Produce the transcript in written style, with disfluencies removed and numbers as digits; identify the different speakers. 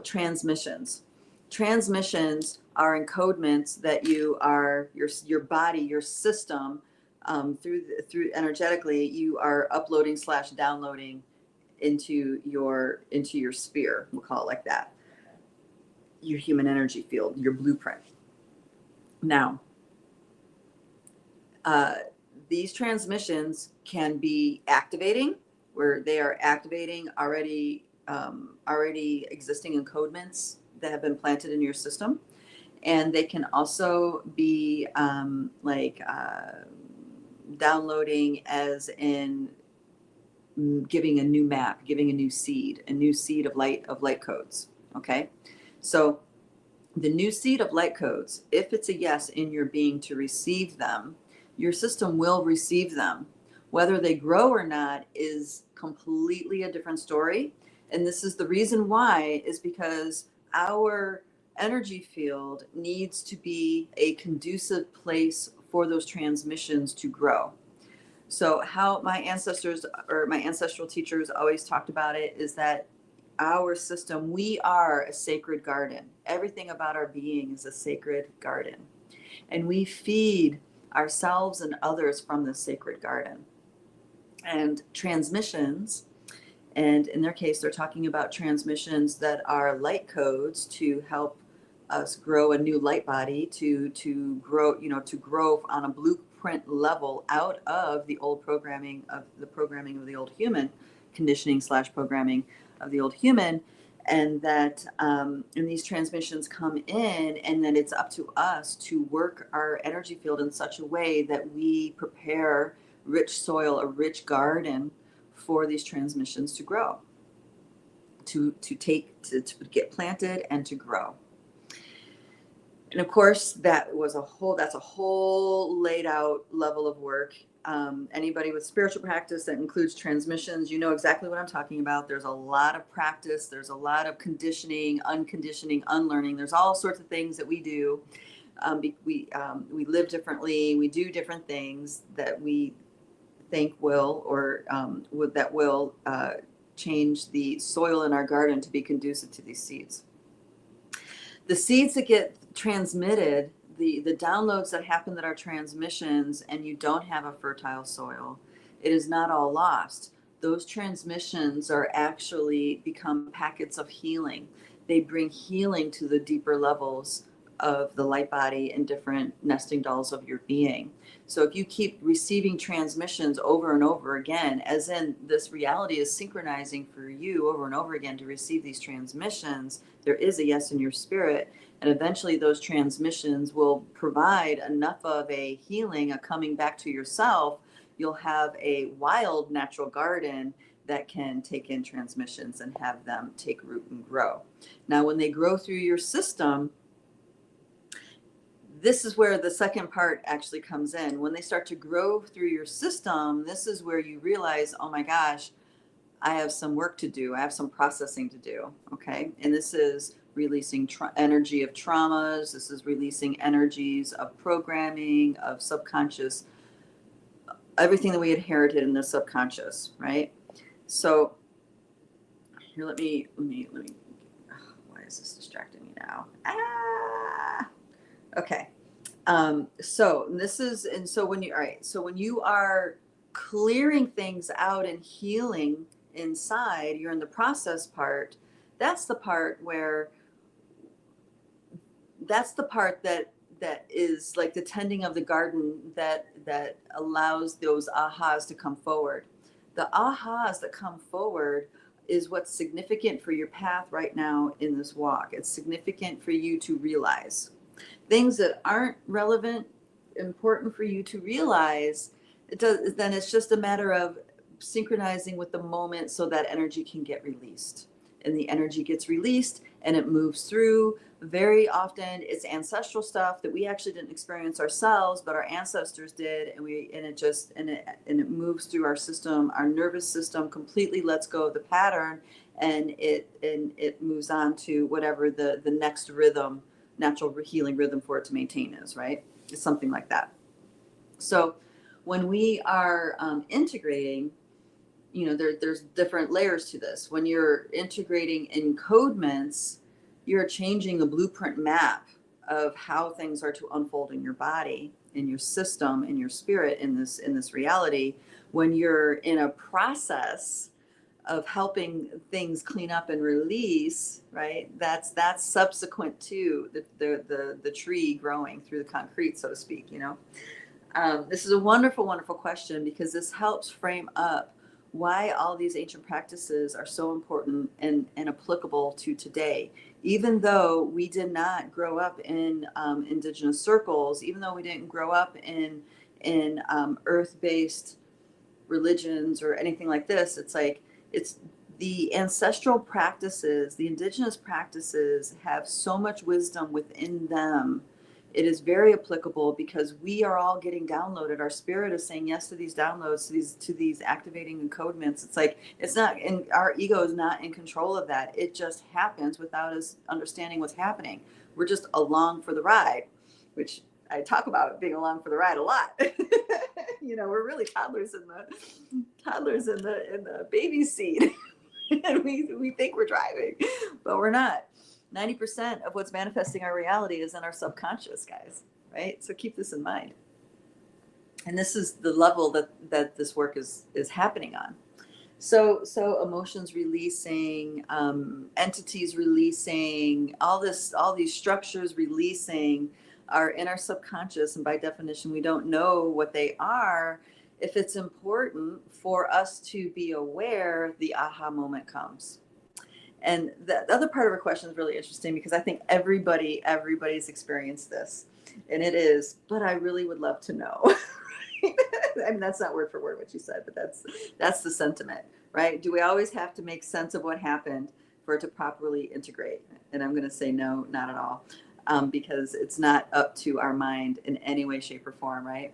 Speaker 1: transmissions. Transmissions are encodements that you are your body, your system, through energetically, you are uploading / downloading into your sphere. We'll call it like that. Your human energy field, your blueprint. Now, these transmissions can be activating, where they are activating already existing encodements that have been planted in your system. And they can also be downloading, as in giving a new map, giving a new seed of light codes. Okay. So the new seed of light codes, if it's a yes in your being to receive them, your system will receive them. Whether they grow or not is completely a different story. And this is the reason why, is because our energy field needs to be a conducive place for those transmissions to grow. So how my ancestors or my ancestral teachers always talked about it is that our system, we are a sacred garden. Everything about our being is a sacred garden. And we feed ourselves and others from the sacred garden. And transmissions, and in their case, they're talking about transmissions that are light codes to help us grow a new light body, to grow, to grow on a blueprint level out of the old programming of the old human, conditioning / programming of the old human. And that and these transmissions come in, and then it's up to us to work our energy field in such a way that we prepare rich soil, a rich garden for these transmissions to grow, to get planted and to grow. And of course, that's a whole laid out level of work. Anybody with spiritual practice that includes transmissions, you know exactly what I'm talking about. There's a lot of practice. There's a lot of conditioning, unconditioning, unlearning. There's all sorts of things that we do. We live differently. We do different things that we think will change the soil in our garden to be conducive to these seeds. The seeds that get transmitted, the downloads that happen that are transmissions, and you don't have a fertile soil, it is not all lost. Those transmissions are actually become packets of healing. They bring healing to the deeper levels of the light body and different nesting dolls of your being. So if you keep receiving transmissions over and over again, as in this reality is synchronizing for you over and over again to receive these transmissions, there is a yes in your spirit. And eventually those transmissions will provide enough of a healing, a coming back to yourself. You'll have a wild natural garden that can take in transmissions and have them take root and grow. Now, when they grow through your system, this is where the second part actually comes in. When they start to grow through your system, this is where you realize, oh my gosh, I have some work to do. I have some processing to do. Okay. And this is releasing energy of traumas. This is releasing energies of programming, of subconscious, everything that we inherited in the subconscious, right? So here, let me, why is this distracting me now? Okay. So when you are clearing things out and healing inside, you're in the process part. That's the part that is like the tending of the garden that allows those ahas to come forward. The ahas that come forward is what's significant for your path right now in this walk. It's significant for you to realize. Things that aren't relevant, important for you to realize, then it's just a matter of synchronizing with the moment so that energy can get released. And the energy gets released and it moves through. Very often it's ancestral stuff that we actually didn't experience ourselves, but our ancestors did, and it moves through our system. Our nervous system completely lets go of the pattern, and it moves on to whatever the next rhythm, natural healing rhythm for it to maintain is, right? It's something like that. So when we are integrating, there's different layers to this. When you're integrating encodements, you're changing the blueprint map of how things are to unfold in your body, in your system, in your spirit, in this reality. When you're in a process of helping things clean up and release, right? That's subsequent to the tree growing through the concrete, so to speak. This is a wonderful, wonderful question, because this helps frame up why all these ancient practices are so important and applicable to today. Even though we did not grow up in indigenous circles, even though we didn't grow up in earth-based religions or anything like this, it's the ancestral practices, the indigenous practices have so much wisdom within them. It is very applicable because we are all getting downloaded. Our spirit is saying yes to these downloads, to these activating encodements. It's not, and our ego is not in control of that. It just happens without us understanding what's happening. We're just along for the ride, which I talk about being along for the ride a lot. We're really toddlers in the baby seat, and we think we're driving, but we're not. 90% of what's manifesting our reality is in our subconscious, guys. Right? So keep this in mind. And this is the level that this work is happening on. So emotions releasing, entities releasing, all these structures releasing are in our subconscious, and by definition we don't know what they are. If it's important for us to be aware, the aha moment comes. And the other part of her question is really interesting, because I think everybody's experienced this, and it is, but I really would love to know. I mean, that's not word for word what you said, but that's the sentiment, right? Do we always have to make sense of what happened for it to properly integrate? And I'm going to say no, not at all, because it's not up to our mind in any way, shape, or form, right?